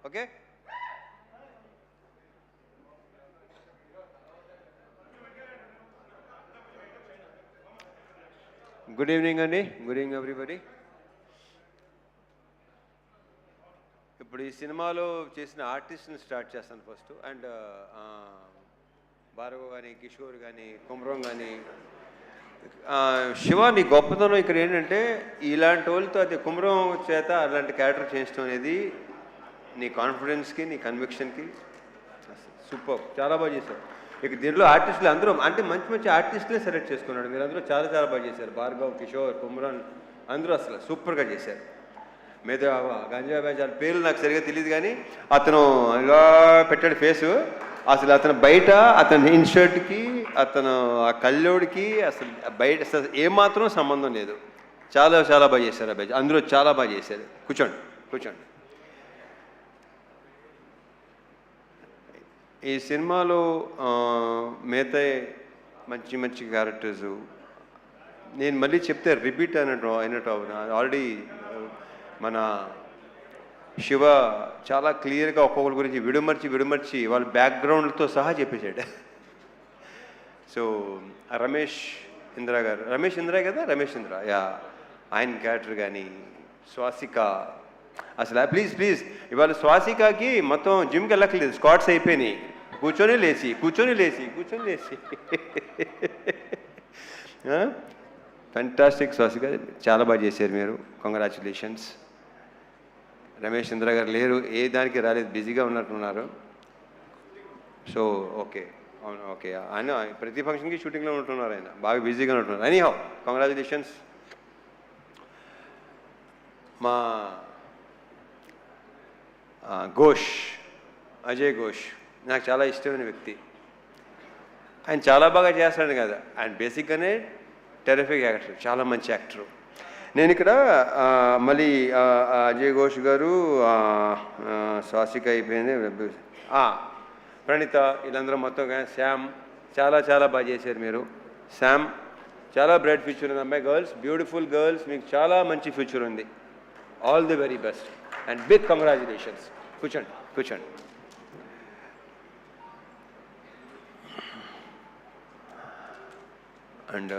Okay. Good evening అండి. Good evening everybody. ఇప్పుడు ఈ సినిమాలో చేసిన ఆర్టిస్ట్ని స్టార్ట్ చేస్తాను ఫస్ట్. అండ్ భార్గవ్ కానీ, కిషోర్ కానీ, కుమ్రం కానీ, శివ నీ గొప్పతనం ఇక్కడ ఏంటంటే ఇలాంటి వాళ్ళతో అది కుమ్రం చేత అలాంటి క్యారెక్టర్ చేయించడం అనేది నీ కాన్ఫిడెన్స్కి, నీ కన్విక్షన్కి సూపర్, చాలా బాగా చేశారు. ఇక దీంట్లో ఆర్టిస్టులు అందరూ అంటే మంచి మంచి ఆర్టిస్టులే సెలెక్ట్ చేసుకున్నాడు. మీరు అందరూ చాలా చాలా బాగా చేశారు. భార్గవ్, కిషోర్, కుమ్రాన్ అందరూ అసలు సూపర్గా చేశారు. మీద గంజా బేజాల పేర్లు నాకు సరిగ్గా తెలియదు కానీ అతను ఇలా పెట్టాడు ఫేసు. అసలు అతను బయట అతని ఇన్షర్ట్కి అతను ఆ కళ్ళోడికి అసలు బయట అసలు ఏమాత్రం సంబంధం లేదు. చాలా చాలా బాగా చేశారు అబ్బాయి. అందరూ చాలా బాగా చేశారు. కూర్చోండి కూర్చోండి. ఈ సినిమాలో మిగతా మంచి మంచి క్యారెక్టర్సు నేను మళ్ళీ చెప్తే రిపీట్ అయినట్టు ఆల్రెడీ మన శివ చాలా క్లియర్గా ఒక్కొక్కరి గురించి విడమర్చి వాళ్ళ బ్యాక్గ్రౌండ్తో సహా చెప్పేశాడు. సో రమేష్ ఇంద్ర గారు, రమేష్ ఇంద్ర యా, ఆయన క్యారెక్టర్ కానీ, స్వాసిక అసలు ప్లీజ్ ఇవాళ స్వాసికకి మొత్తం జిమ్కి వెళ్ళక్కలేదు, స్క్వాట్స్ అయిపోయినాయి. కూర్చొని లేచి ఫెంటాస్టిక్. స్వాసిక చాలా బాగా చేశారు మీరు, కంగ్రాచులేషన్స్. రమేష్ ఇంద్ర గారు లేరు, ఏ దానికి రాలేదు, బిజీగా ఉన్నట్టున్నారు. సో ఓకే, అవును ఓకే. ఆయన ప్రతి ఫంక్షన్కి షూటింగ్లో ఉంటున్నారు, ఆయన బాగా బిజీగా ఉంటున్నారు. Anyhow congratulations. మా ఘోష్, అజయ్ ఘోష్ నాకు చాలా ఇష్టమైన వ్యక్తి. ఆయన చాలా బాగా చేస్తాడు కదా, ఆయన బేసిక్గానే టెరిఫిక్ యాక్టర్, చాలా మంచి యాక్టరు. నేను ఇక్కడ మళ్ళీ అజయ్ ఘోష్ గారు, స్వాసిక అయిపోయింది, ప్రణీత, వీళ్ళందరూ మొత్తం శ్యామ్ చాలా చాలా బాగా చేశారు మీరు. శ్యామ్ చాలా బ్రైట్ ఫ్యూచర్ ఉంది అమ్మాయి. గర్ల్స్, బ్యూటిఫుల్ గర్ల్స్, మీకు చాలా మంచి ఫ్యూచర్ ఉంది. All the very best and big congratulations. కూర్చోండి. అండ్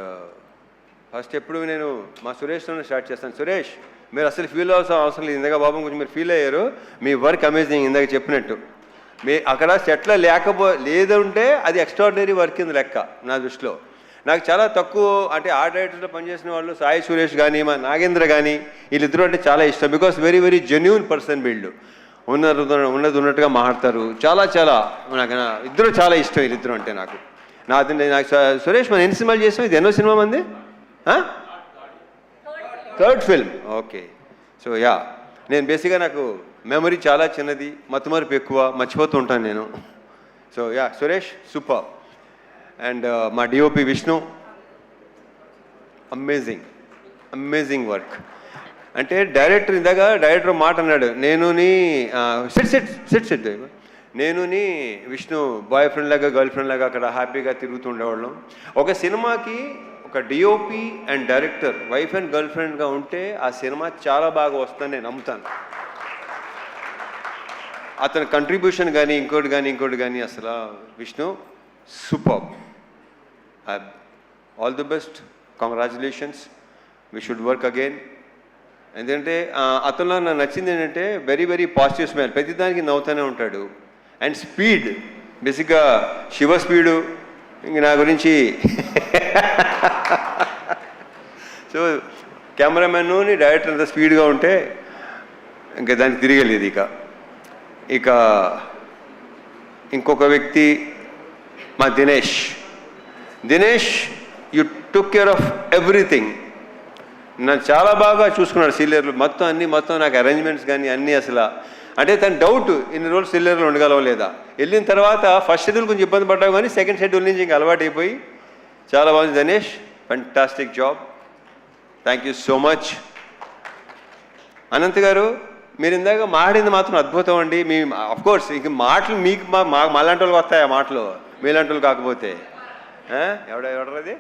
ఫస్ట్ ఎప్పుడు నేను మా సురేష్తో స్టార్ట్ చేస్తాను. సురేష్, మీరు అసలు ఫీల్ అవసరం లేదు. ఇందాక బాబు కొంచెం మీరు ఫీల్ అయ్యారు. మీ వర్క్ అమేజింగ్. ఇందాక చెప్పినట్టు మీ అక్కడ సెట్లో లేదంటే అది ఎక్స్ట్రాడినరీ వర్క్ కింద లెక్క నా దృష్టిలో. నాకు చాలా తక్కువ అంటే ఆర్ట్ డైరెక్టర్లో పనిచేసిన వాళ్ళు సాయి సురేష్ కానీ, మా నాగేంద్ర కానీ, వీళ్ళిద్దరూ అంటే చాలా ఇష్టం. Because very very genuine person వీళ్ళు. ఉన్నట్టుగా మాట్లాడతారు. చాలా చాలా నాకు ఇద్దరు చాలా ఇష్టం. వీళ్ళిద్దరు అంటే నాకు సురేష్ మనం ఎన్ని సినిమాలు చేస్తాం? ఇది ఎన్నో సినిమా మంది? Third film. Okay. So yeah, నేను బేసిక్గా నాకు మెమరీ చాలా చిన్నది, మతిమరుపు ఎక్కువ, మర్చిపోతూ ఉంటాను నేను. So yeah, Suresh super. And మా డిఓపి విష్ణు, అమేజింగ్ వర్క్. అంటే డైరెక్టర్ మాట అన్నాడు, నేనుని విష్ణు బాయ్ ఫ్రెండ్ లాగా గర్ల్ ఫ్రెండ్ లాగా అక్కడ హ్యాపీగా తిరుగుతుండేవాళ్ళం. ఒక సినిమాకి ఒక DOP and director wife and girl ఫ్రెండ్గా ఉంటే ఆ సినిమా చాలా బాగా వస్తుందని నేను నమ్ముతాను. అతని కంట్రిబ్యూషన్ కానీ ఇంకోటి కానీ అసలు Vishnu super. All the best, congratulations. We should work again. ఎందుకంటే అతనిలో నాకు నచ్చింది ఏంటంటే వెరీ వెరీ పాజిటివ్ స్మైల్, ప్రతిదానికి నవ్వుతూనే ఉంటాడు. అండ్ స్పీడ్, బేసిక్గా శివ స్పీడు ఇంక నా గురించి సో కెమెరామెన్ను డైరెక్టర్ అంత స్పీడ్గా ఉంటే ఇంకా దానికి తిరిగలేదు. ఇక ఇంకొక వ్యక్తి మా Dinesh, you took care of everything. నన్ను చాలా బాగా చూసుకున్నాడు సీనియర్లు మొత్తం నాకు అరేంజ్మెంట్స్ కానీ అన్నీ. అసలు అంటే తన డౌట్ ఇన్ని రోజులు సీనియర్లు ఉండగలవా లేదా. వెళ్ళిన తర్వాత ఫస్ట్ షెడ్యూల్ కొంచెం ఇబ్బంది పడ్డావు కానీ సెకండ్ షెడ్యూల్ నుంచి ఇంకా అలవాటు అయిపోయి చాలా బాగుంది. Dinesh, fantastic job. Thank you so much. Anant గారు, మీరు ఇందాక మాట్లాడింది మాత్రం అద్భుతం అండి. మీ అఫ్కోర్స్ ఇంక మాటలు మీకు మాలాంటి వాళ్ళకి వస్తాయి, ఆ మాటలు మీలాంటి వాళ్ళు కాకపోతే. ఎవడది?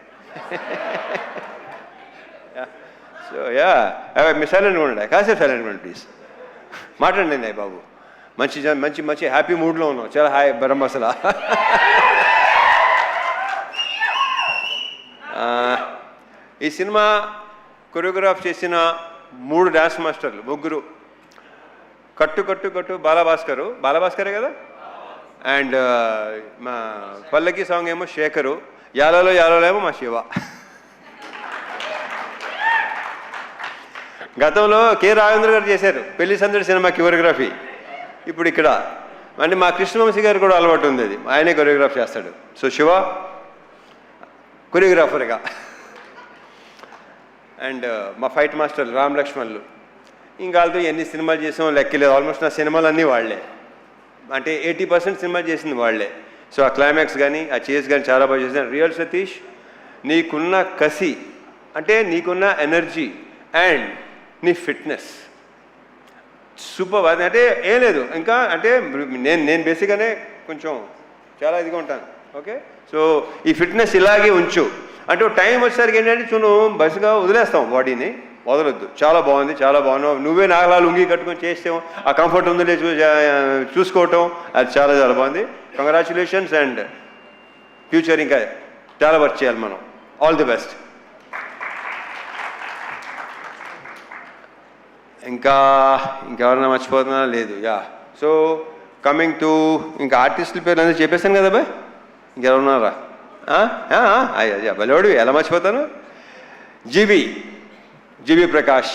సో యా, మీ సైలెంట్గా ఉండండి, కాసేపు సైలెంట్గా ఉండండి ప్లీజ్. మాట్లాడండి బాబు. మంచి మంచి మంచి హ్యాపీ మూడ్లో ఉన్నావు. చాలా హాయ్ బరం అసలు. ఈ సినిమా కొరియోగ్రాఫ్ చేసిన 3 డ్యాన్స్ మాస్టర్లు, ముగ్గురు. కట్టు కట్టు కట్టు బాలభాస్కరే కదా, అండ్ మా పల్లకి సాంగ్ ఏమో శేఖరు, యాలలో ఏమో మా శివ. గతంలో కె రాఘవేంద్ర గారు చేశారు పెళ్లి సందడి సినిమా కొరియోగ్రఫీ. ఇప్పుడు ఇక్కడ అంటే మా కృష్ణవంశీ గారు కూడా అలవాటు ఉంది, అది ఆయనే కొరియోగ్రాఫ్ చేస్తాడు. సో శివ కొరియోగ్రాఫర్గా, అండ్ మా ఫైట్ మాస్టర్ రామ్ లక్ష్మణ్లు. ఇంకా వాళ్ళతో ఎన్ని సినిమాలు చేసామో లెక్కలేదు. ఆల్మోస్ట్ నా సినిమాలు అన్నీ వాళ్లే, అంటే 80% సినిమా చేసింది వాళ్లే. సో ఆ క్లైమాక్స్ కానీ ఆ చేస్ కానీ చాలా బాగా చేసిన. రియల్ సతీష్, నీకున్న కసి, అంటే నీకున్న ఎనర్జీ అండ్ నీ ఫిట్నెస్ సూపర్. అది అంటే ఏం లేదు ఇంకా, అంటే నేను బేసిక్గానే కొంచెం చాలా ఇదిగా ఉంటాను. ఓకే, సో ఈ ఫిట్నెస్ ఇలాగే ఉంచు. అంటే టైం వచ్చేసరికి ఏంటంటే చూను బస్సుగా వదిలేస్తాం, బాడీని వదలొద్దు. చాలా బాగుంది, చాలా బాగున్నావు. నువ్వే నాగలా లుంగి కట్టుకొని చేస్తాం, ఆ కంఫర్ట్ ఉందో చూసుకోవటం, అది చాలా చాలా బాగుంది. కంగ్రాచులేషన్స్ అండ్ ఫ్యూచర్ ఇంకా చాలా వర్క్ చేయాలి మనం. All the best. ఇంకెవరన్నా మర్చిపోతున్నా లేదు. యా, సో కమింగ్ టు ఇంకా ఆర్టిస్టుల పేర్లు అందరూ చెప్పేశాను కదా బాయ్, ఇంకెవరున్నారా? అయ్యా బలివాడివి, ఎలా మర్చిపోతాను. జీవి ప్రకాష్,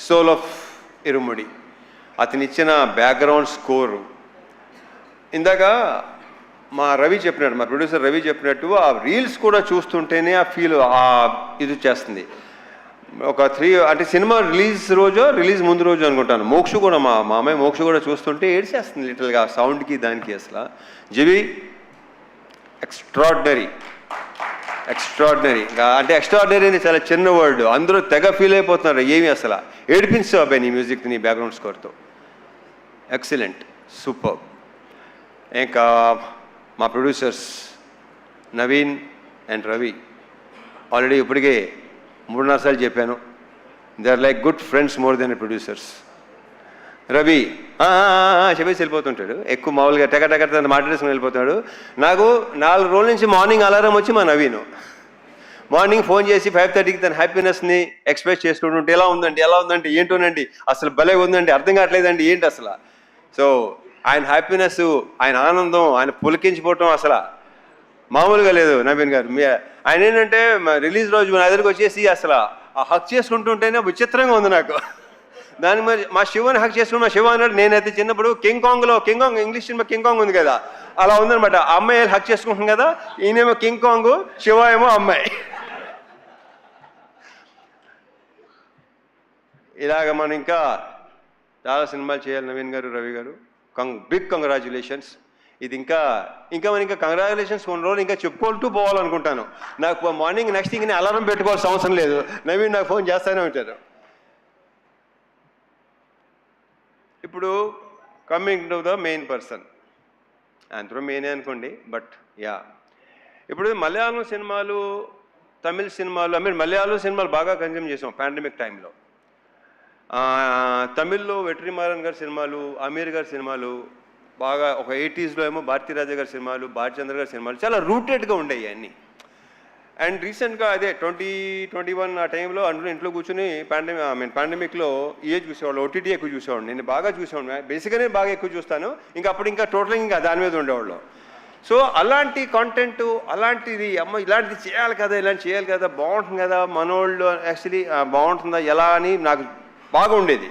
సోల్ ఆఫ్ ఇరుముడి. అతను ఇచ్చిన బ్యాక్గ్రౌండ్ స్కోరు ఇందాక మా రవి చెప్పినట్టు, మా ప్రొడ్యూసర్ రవి చెప్పినట్టు, ఆ రీల్స్ కూడా చూస్తుంటేనే ఆ ఫీల్ ఇది చేస్తుంది. ఒక 3 అంటే సినిమా రిలీజ్ ముందు రోజు అనుకుంటాను, మోక్ష కూడా మా అమ్మాయి మోక్ష కూడా చూస్తుంటే ఏడ్చేస్తుంది లిటిల్గా సౌండ్కి దానికి. అసలు జీవి ఎక్స్ట్రాడినరీ అంటే ఎక్స్ట్రాడినరీ అని చాలా చిన్న వర్డ్, అందరూ తెగ ఫీల్ అయిపోతున్నారు. ఏమి అసలు ఏడిపించావు అబ్బాయి నీ మ్యూజిక్, నీ బ్యాక్గ్రౌండ్ స్కోర్తో. Excellent, super. ఇంకా మా producers Naveen and Ravi, already ఇప్పటికే 3-4 సార్లు చెప్పాను, they are like good friends more than producers. Ravi చెప్పేసి వెళ్ళిపోతుంటాడు, ఎక్కువ మామూలుగా టెక మాట్లాడేసుకుని వెళ్ళిపోతాడు. నాకు 4 రోజుల నుంచి మార్నింగ్ అలారం వచ్చి మా నవీను మార్నింగ్ ఫోన్ చేసి 5:30కి తన హ్యాపీనెస్ని ఎక్స్ప్రెస్ చేసుకుంటుంటే, ఎలా ఉందండి ఏంటోనండి, అసలు భలే ఉందండి, అర్థం కావట్లేదండి ఏంటి అసలు. సో ఆయన హ్యాపీనెస్, ఆయన ఆనందం, ఆయన పులికించిపోవటం అసలు మామూలుగా లేదు. నవీన్ గారు ఆయన ఏంటంటే రిలీజ్ రోజు నా దగ్గరికి వచ్చేసి అసలు ఆ హక్ చేసుకుంటుంటేనే విచిత్రంగా ఉంది నాకు. దాని మరి మా శివని హక్ చేసుకుని, మా శివ అన్నాడు, నేనైతే చిన్నప్పుడు king Kong English cinema king Kong ఉంది కదా, అలా ఉందనమాట. ఆ అమ్మాయి హక్ చేసుకుంటాం కదా, ఈయనేమో కింగ్ కాంగ్, శివ ఏమో అమ్మాయి. ఇలాగ మనం ఇంకా చాలా సినిమాలు చేయాలి నవీన్ గారు, రవి గారు. Big congratulations. ఇది ఇంకా మనం కంగ్రాచులేషన్స్ కొన్ని రోజులు ఇంకా చెప్పుకుంటూ పోవాలనుకుంటాను. నాకు మార్నింగ్ నెక్స్ట్ థింగ్ అలారం పెట్టుకోవాల్సిన అవసరం లేదు, నవీన్ నాకు ఫోన్ చేస్తూనే ఉంటారు. ఇప్పుడు coming to the main person, అందరూ మెయినే అనుకోండి, బట్ యా, ఇప్పుడు మలయాళం సినిమాలు, తమిళ సినిమాలు, మలయాళం సినిమాలు బాగా కన్జ్యూమ్ చేసాం పాండమిక్ టైంలో. తమిళ్లో వెట్రిమారన్ గారి సినిమాలు, అమీర్ గారి సినిమాలు బాగా, ఒక 80sలో ఏమో భారతీరాజా గారి సినిమాలు, భారచంద్ర గారి సినిమాలు చాలా రూటెడ్గా ఉండేవి అన్నీ. అండ్ రీసెంట్గా అదే 2021 ఆ టైంలో అందరూ ఇంట్లో కూర్చుని పాండమిక్లో చూసేవాళ్ళు, ఓటీటీ ఎక్కువ చూసేవాడు. నేను బాగా చూసేవాడు, బేసిక్గానే బాగా ఎక్కువ చూస్తాను. ఇంకా టోటల్ ఇంకా దాని మీద ఉండేవాళ్ళు. సో అలాంటి కాంటెంట్, అలాంటిది ఇలాంటిది చేయాలి కదా, బాగుంటుంది కదా, మనోళ్ళు యాక్చువల్లీ బాగుంటుందా ఎలా అని నాకు బాగా ఉండేది.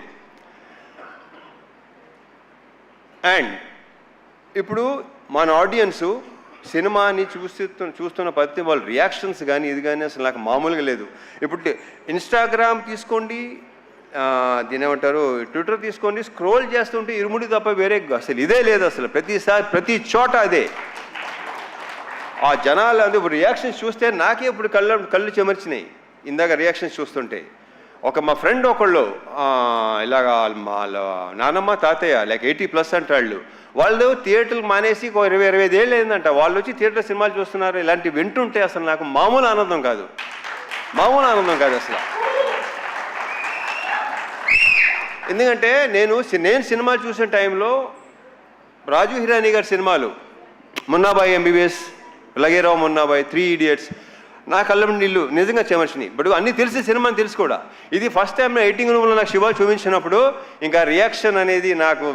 అండ్ ఇప్పుడు మన ఆడియన్సు సినిమాని చూస్తున్న ప్రతి వాళ్ళ రియాక్షన్స్ కానీ ఇది కానీ అసలు నాకు మామూలుగా లేదు. ఇప్పుడు ఇన్స్టాగ్రామ్ తీసుకోండి, దీని ఏమంటారు, ట్విట్టర్ తీసుకోండి, స్క్రోల్ చేస్తుంటే ఇరుముడి తప్ప వేరే అసలు ఇదే లేదు. అసలు ప్రతి చోట అదే. ఆ జనాలు ఇప్పుడు రియాక్షన్స్ చూస్తే నాకే ఇప్పుడు కళ్ళు చెమర్చినాయి ఇందాక రియాక్షన్స్ చూస్తుంటే. మా ఫ్రెండ్ ఒకళ్ళు ఇలాగ వాళ్ళ నానమ్మ తాతయ్య లైక్ 80+ అంటాళ్ళు, వాళ్ళు థియేటర్లు మానేసి 20-25 ఏళ్ళు అయిందంట, వాళ్ళు వచ్చి థియేటర్ సినిమాలు చూస్తున్నారు. ఇలాంటివి వింటుంటే అసలు నాకు మామూలు ఆనందం కాదు అసలు. ఎందుకంటే నేను సినిమాలు చూసిన టైంలో రాజు హిరానీ గారి సినిమాలు మున్నాబాయి ఎంబీబీఎస్, లగేరావు మున్నాబాయి, 3 Idiots, నా కళ్ళం నీళ్ళు నిజంగా చెమర్చిని. బట్ అన్నీ తెలిసి సినిమాని తెలుసు కూడా. ఇది ఫస్ట్ టైం ఎడిటింగ్ రూమ్లో నాకు శివ చూపించినప్పుడు ఇంకా రియాక్షన్ అనేది నాకు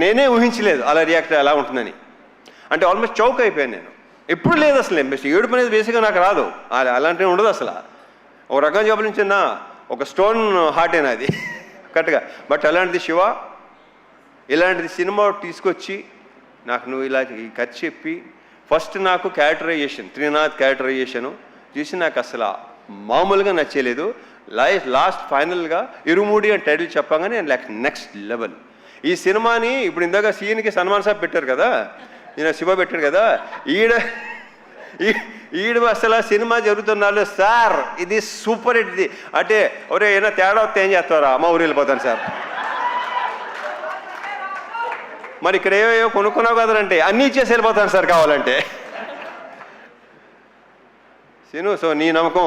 నేనే ఊహించలేదు అలా రియాక్ట్ ఎలా ఉంటుందని. అంటే ఆల్మోస్ట్ చౌక్ అయిపోయాను నేను. ఎప్పుడు లేదు అసలు. ఏడుపు అనేది బేసిక్గా నాకు రాదు, అలాంటివి ఉండదు అసలు. ఒక రకం చెప్పిన ఒక స్టోన్ హార్టేనా అది కరెక్ట్గా. బట్ అలాంటిది శివ ఇలాంటిది సినిమా తీసుకొచ్చి నాకు నువ్వు ఇలా ఈ కథ చెప్పి ఫస్ట్ నాకు క్యారెక్టరైజేషన్, త్రినాథ్ క్యారెక్టరైజేషను చూసి నాకు అసలు మామూలుగా నచ్చలేదు. లాస్ట్ ఫైనల్గా ఇరుమూడి అని టైటిల్ చెప్పగానే నెక్స్ట్ లెవెల్. ఈ సినిమాని ఇప్పుడు ఇందాక సీన్కి సన్మాన్ సాబ్ పెట్టారు కదా, ఈయన శివ పెట్టాడు కదా, ఈడు అసలు సినిమా జరుగుతున్నాడు సార్ ఇది సూపర్ హిట్. ఇది అంటే ఒరే ఏమైనా తేడా వస్తే ఏం చేస్తారా, అమ్మ ఊరు వెళ్ళిపోతాను సార్. మరి ఇక్కడ ఏవో కొనుక్కున్నావు కదంటే అన్నీ ఇచ్చేసి వెళ్ళిపోతాను సార్ కావాలంటే. సీను, సో నీ నమ్మకం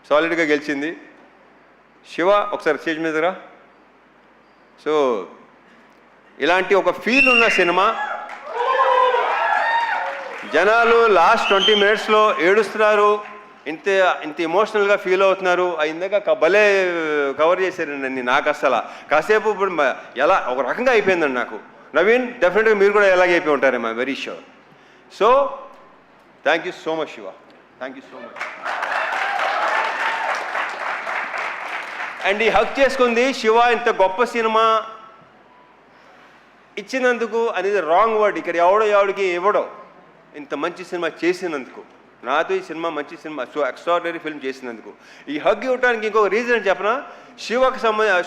సాలిడ్గా గెలిచింది. శివ ఒకసారి స్టేజ్ మీదరా. సో ఇలాంటి ఒక ఫీల్ ఉన్న సినిమా, జనాలు లాస్ట్ 20 minutesలో ఏడుస్తున్నారు, ఇంత ఎమోషనల్గా ఫీల్ అవుతున్నారు. ఇందాక భలే కవర్ చేశారండి. నాకు అసలు కాసేపు ఇప్పుడు ఎలా ఒక రకంగా అయిపోయిందండి నాకు. నవీన్, డెఫినెట్గా మీరు కూడా ఎలాగే అయిపోయి ఉంటారేమో, very sure. So thank you so much Shiva, thank you so much. And ఈ హక్ చేసుకుంది శివ ఇంత గొప్ప సినిమా ఇచ్చినందుకు అనేది రాంగ్ వర్డ్. ఇక్కడ ఎవడికి ఇవ్వడో ఇంత మంచి సినిమా చేసినందుకు, నాతో ఈ సినిమా మంచి సినిమా, సో ఎక్స్ట్రాడినరీ ఫిల్మ్ చేసినందుకు. ఈ హగ్ ఇవ్వడానికి ఇంకొక రీజన్ చెప్పనా,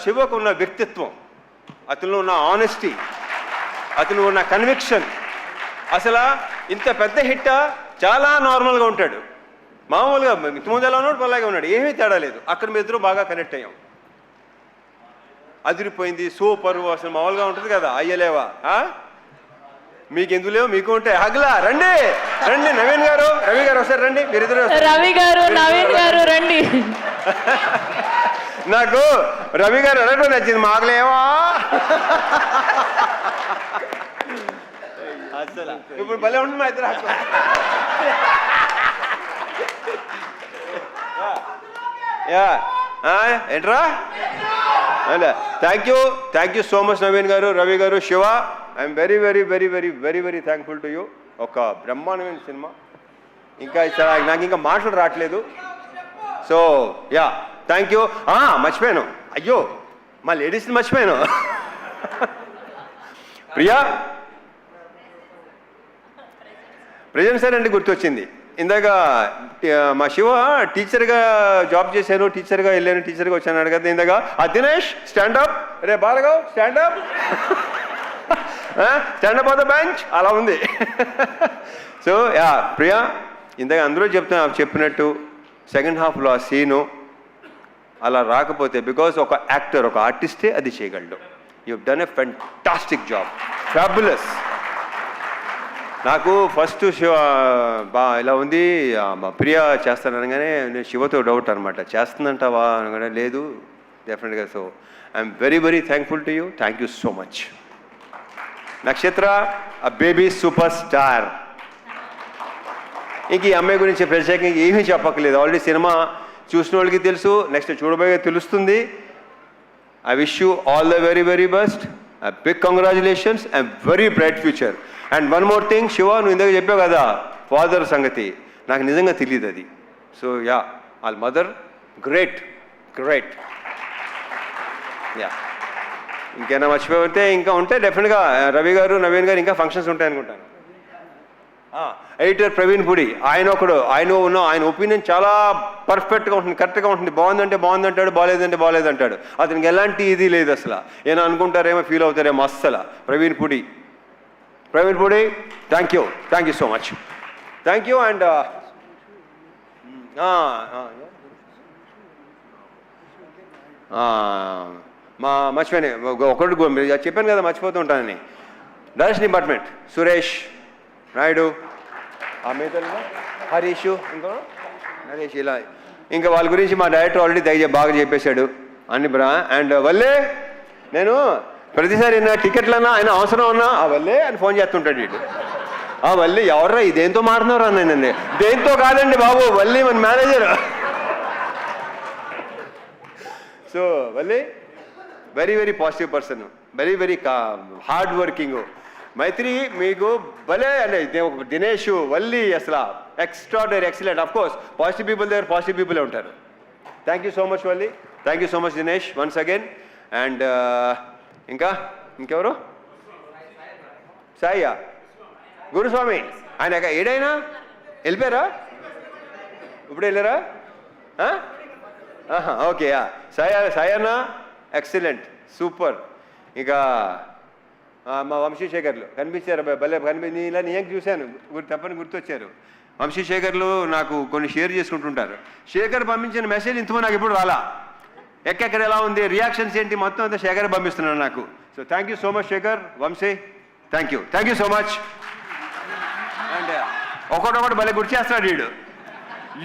శివకు ఉన్న వ్యక్తిత్వం, అతనిలో ఉన్న ఆనెస్టీ, అతను ఉన్న కన్విక్షన్. అసలు ఇంత పెద్ద హిట్ చాలా నార్మల్గా ఉంటాడు, మామూలుగా ముందు ఎలా ఉన్నాడు అలాగే ఉన్నాడు, ఏమీ తేడా లేదు. అక్కడ మీ ఇద్దరు బాగా కనెక్ట్ అయ్యాం, అదిరిపోయింది, సూపర్. అసలు మామూలుగా ఉంటుంది కదా, అయ్యలేవా మీకు ఎందుకు లేవు, మీకు ఉంటాయి. హగ్లా రండి రండి, నవీన్ గారు, రవి గారు ఒకసారి రండి, మీరిద్దరు. రవి గారు, నవీన్ గారు రండి. నాకు రవి గారు అడగడం నచ్చింది, మాకులేవా అసలు ఇప్పుడు భలే ఉంటుంది మా ఇద్దరు. ఏంట్రా, thank you so much Naveen గారు, రవి గారు, Shiva. I'm very very very very very very thankful to you. ఒక బ్రహ్మాండమైన సినిమా, ఇంకా నాకు ఇంకా మాటలు రావట్లేదు. So yeah, thank you. మర్చిపోయాను, అయ్యో మా లేడీస్ని మర్చిపోయాను. ప్రియా ప్రజెంట్ సార్ అంటే గుర్తొచ్చింది. ఇందాక మా శివ టీచర్గా జాబ్ చేశాను, టీచర్గా వెళ్ళాను, టీచర్గా వచ్చాను కదా ఇందాక. దినేష్ స్టాండప్, రే Bhargav stand up, stand up on the bench, అలా ఉంది. సో యా ప్రియా, ఇందాక అందరూ చెప్పినట్టు సెకండ్ హాఫ్లో ఆ సీను అలా రాకపోతే, బికాజ్ ఒక యాక్టర్, ఒక ఆర్టిస్టే అది చేయగలడు. You done a fantastic job, fabulous. నాకు ఫస్ట్ శివ ఇలా ఉంది, ప్రియా చేస్తాననగానే నేను శివతో డౌట్ అనమాట, చేస్తుందంటావా అనగానే లేదు, డెఫినెట్గా. So I'm very very thankful to you, thank you so much. నక్షత్ర, ఆ బేబీ సూపర్ స్టార్. ఇంక ఈ అమ్మాయి గురించి ప్రత్యేకంగా ఏమీ చెప్పక్కర్లేదు, ఆల్రెడీ సినిమా చూసిన వాళ్ళకి తెలుసు, నెక్స్ట్ చూడబోయే తెలుస్తుంది. I wish you all the very very best, big congratulations and very bright future. And one more thing Shiva, నువ్వు ఇందాక చెప్పావు కదా ఫాదర్ సంగతి, నాకు నిజంగా తెలియదు అది. సో యా, వాళ్ళ మదర్ గ్రేట్ గ్రేట్. యా, ఇంకేనా మర్చిపోతే ఇంకా ఉంటే డెఫినెట్గా రవి గారు, నవీన్ గారు ఇంకా ఫంక్షన్స్ ఉంటాయనుకుంటాను. ఎడిటర్ ప్రవీణ్ పుడి, ఆయన ఒపీనియన్ చాలా పర్ఫెక్ట్గా ఉంటుంది, కరెక్ట్గా ఉంటుంది. బాగుందంటే బాగుందంటాడు, బాగాలేదంటే బాగాలేదంటాడు. అతనికి ఎలాంటి ఇది లేదు అసలు. ఏమైనా అనుకుంటారేమో, ఫీల్ అవుతారేమో అస్సలు. Praveen Pudi, thank you so much, thank you. And మర్చిపోయాను ఒకటి చెప్పాను కదా, మర్చిపోతూ ఉంటానని. డైరెక్షన్ డిపార్ట్మెంట్ సురేష్ నాయుడు, హరీష్, ఇంకా నరేష్, ఇలా ఇంకా వాళ్ళ గురించి మా డైరెక్టర్ ఆల్రెడీ బాగా చెప్పేశాడు అన్ని. అండ్ వల్లే నేను ప్రతిసారి నా టికెట్లన్నా ఆయన అవసరం ఉన్నా ఆ వల్లే అని ఫోన్ చేస్తుంటాడు వీడు. ఆ వల్లి ఎవర్రా ఇదేంతో మాట్లాడుతున్నారు అన్నానండి. దేంతో కాదండి బాబు, వల్లి మన manager. So Valli very very positive person, very very hard working. Mythri మీకు భలే అంటే దినేష్ వల్లి అసలు extraordinary excellent. Of course positive people దగ్గర పాజిటివ్ పీపులే ఉంటారు. Thank you so much Valli, thank you so much Dinesh once again. And ఇంకెవరు? సాయ్యా గురుస్వామి, ఆయన ఏడైనా వెళ్ళిపోయారా? ఇప్పుడు వెళ్ళారా? Okay, Sayanna excellent, super. ఇక మా వంశీశేఖర్లు కనిపించారు, భలే ఇలా నేను చూశాను, తప్పని గుర్తొచ్చారు. వంశీశేఖర్లు నాకు కొన్ని షేర్ చేసుకుంటుంటారు. శేఖర్ పంపించిన మెసేజ్ ఇంతమంది నాకు ఇప్పుడు రాలా, ఎక్కడెక్కడ ఎలా ఉంది, రియాక్షన్స్ ఏంటి, మొత్తం అంతా శేఖర్ పంపిస్తున్నాను నాకు. So thank you so much Shekhar, Vamsi, thank you so much. And ఒకటొకటి భలే గుర్తు చేస్తున్నాడు వీడు.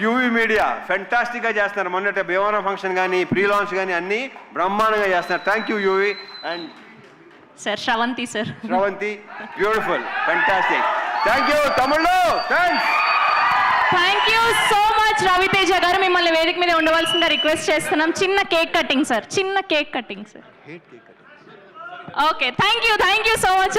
యూవీ మీడియా ఫెంటాస్టిక్గా చేస్తున్నారు. మొన్నటి భీమవరం ఫంక్షన్ కానీ ప్రీ లాంచ్ కానీ అన్నీ బ్రహ్మాండంగా చేస్తున్నారు. Thank you UV. And sir Sravanthi sir, Sravanthi beautiful, fantastic. Thank you తమిళ్లో, thanks. Thank you so much Ravi Teja garu. మిమ్మల్ని వేదిక మీద ఉండవలసిందిగా రిక్వెస్ట్ చేస్తున్నాం. చిన్న కేక్ కటింగ్ సార్, చిన్న cake cutting sir. Okay, thank you so much.